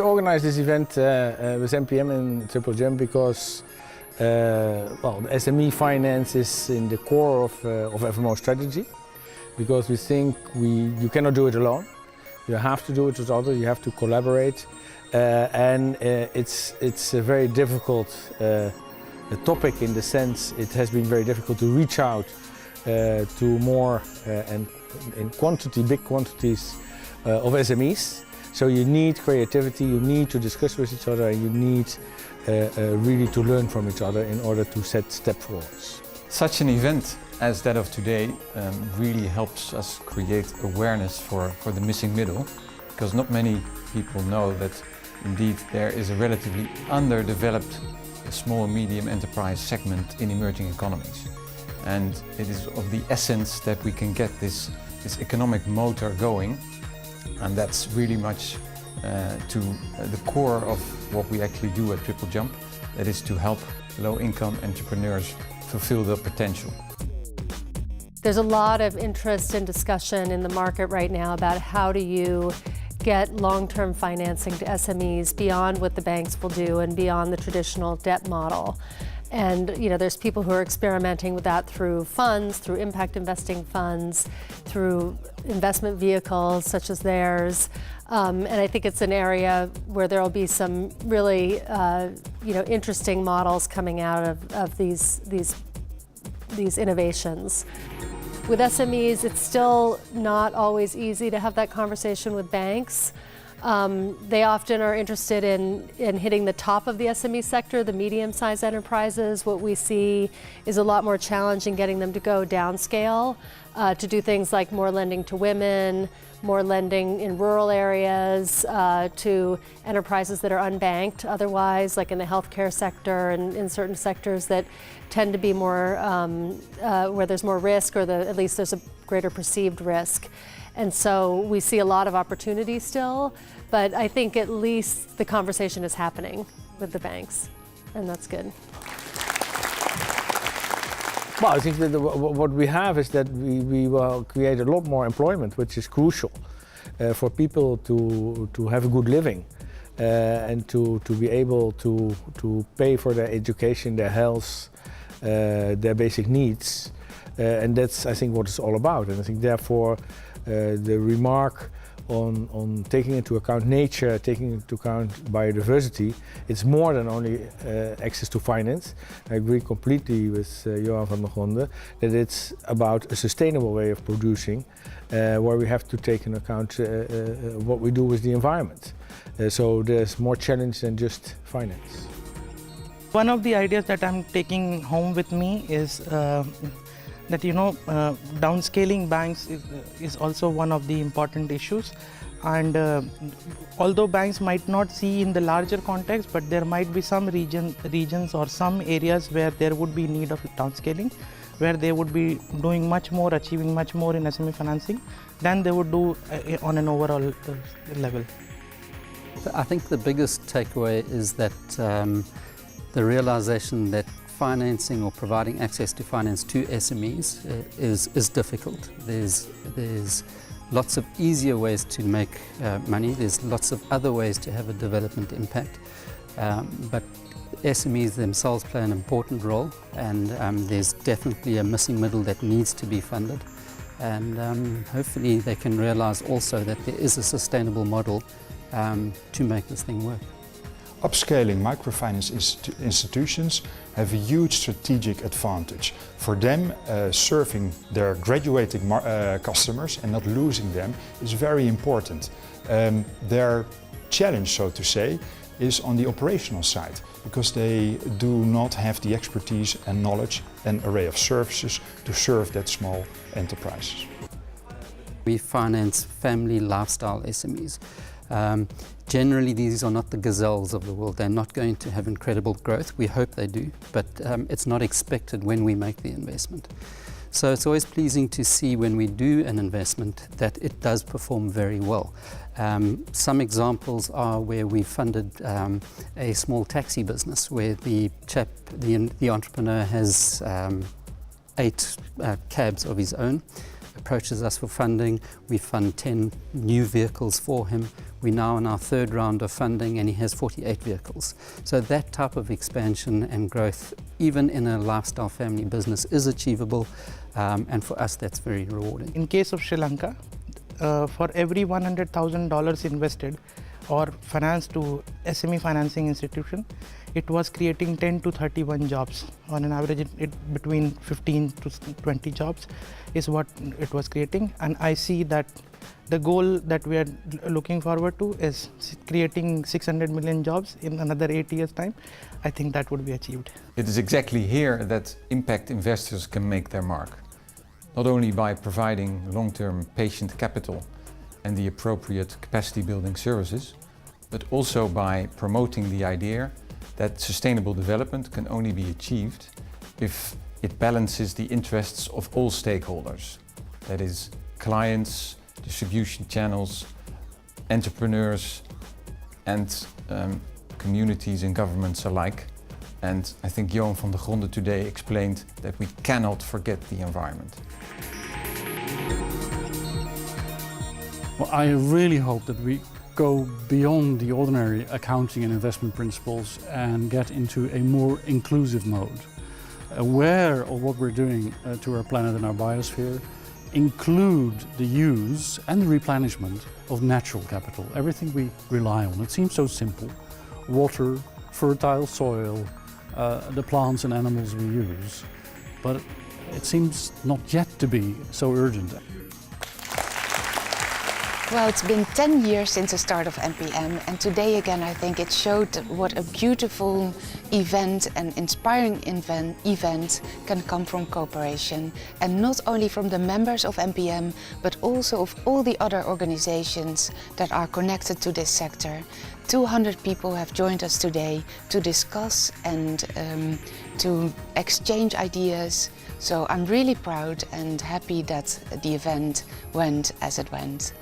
We organized this event with MPM and Triple Jump because well, the SME finance is in the core of FMO strategy, because we think you cannot do it alone. You have to do it with others, you have to collaborate, and it's a very difficult topic in the sense it has been very difficult to reach out to more and in quantity, big quantities of SMEs. So you need creativity, you need to discuss with each other, and you need really to learn from each other in order to set step forwards. Such an event as that of today really helps us create awareness for the missing middle, because not many people know that indeed there is a relatively underdeveloped small and medium enterprise segment in emerging economies. And it is of the essence that we can get this economic motor going, and that's really much to the core of what we actually do at Triple Jump. That is to help low-income entrepreneurs fulfill their potential. There's a lot of interest and discussion in the market right now about how do you get long-term financing to SMEs beyond what the banks will do and beyond the traditional debt model. And there's people who are experimenting with that through funds, through impact investing funds, through investment vehicles such as theirs. And I think it's an area where there will be some really interesting models coming out of these innovations. With SMEs, it's still not always easy to have that conversation with banks. They often are interested in hitting the top of the SME sector, the medium-sized enterprises. What we see is a lot more challenge in getting them to go downscale, to do things like more lending to women, more lending in rural areas, to enterprises that are unbanked otherwise, like in the healthcare sector and in certain sectors that tend to be more, where there's more risk, or at least there's a greater perceived risk. And so we see a lot of opportunity still, but I think at least the conversation is happening with the banks, and that's good. Well, I think that what we have is that we will create a lot more employment, which is crucial for people to have a good living and to be able to pay for their education, their health, their basic needs. And that's, I think, what it's all about. And I think, therefore, the remark on taking into account nature, taking into account biodiversity, it's more than only access to finance. I agree completely with Johan van der Gronde that it's about a sustainable way of producing, where we have to take into account what we do with the environment. So there's more challenge than just finance. One of the ideas that I'm taking home with me is that downscaling banks is also one of the important issues, and although banks might not see in the larger context, but there might be some regions or some areas where there would be need of downscaling, where they would be doing much more, achieving much more in SME financing than they would do on an overall level. I think the biggest takeaway is that the realization that financing or providing access to finance to SMEs is difficult. There's lots of easier ways to make money. There's lots of other ways to have a development impact. But SMEs themselves play an important role, and there's definitely a missing middle that needs to be funded. And hopefully they can realize also that there is a sustainable model to make this thing work. Upscaling microfinance institutions have a huge strategic advantage. For them, serving their graduating customers and not losing them is very important. Their challenge, so to say, is on the operational side, because they do not have the expertise and knowledge and array of services to serve that small enterprises. We finance family lifestyle SMEs. Generally, these are not the gazelles of the world. They're not going to have incredible growth. We hope they do, but it's not expected when we make the investment. So it's always pleasing to see when we do an investment that it does perform very well. Some examples are where we funded a small taxi business where the entrepreneur has 8 cabs of his own, approaches us for funding. We fund 10 new vehicles for him. We're now in our third round of funding and he has 48 vehicles. So that type of expansion and growth, even in a lifestyle family business, is achievable, and for us that's very rewarding. In case of Sri Lanka, for every $100,000 invested or financed to SME financing institution, it was creating 10 to 31 jobs. On an average, between 15 to 20 jobs is what it was creating. And I see that the goal that we are looking forward to is creating 600 million jobs in another 8 years' time. I think that would be achieved. It is exactly here that impact investors can make their mark. Not only by providing long-term patient capital and the appropriate capacity building services, but also by promoting the idea that sustainable development can only be achieved if it balances the interests of all stakeholders. That is, clients, distribution channels, entrepreneurs and communities and governments alike. And I think Johan van der Gronde today explained that we cannot forget the environment. Well, I really hope that we go beyond the ordinary accounting and investment principles and get into a more inclusive mode. Aware of what we're doing to our planet and our biosphere, include the use and the replenishment of natural capital, everything we rely on. It seems so simple. Water, fertile soil, the plants and animals we use, but it seems not yet to be so urgent. Well, it's been 10 years since the start of MPM, and today again I think it showed what a beautiful event and inspiring event can come from cooperation, and not only from the members of MPM but also of all the other organizations that are connected to this sector. 200 people have joined us today to discuss and to exchange ideas. So I'm really proud and happy that the event went as it went.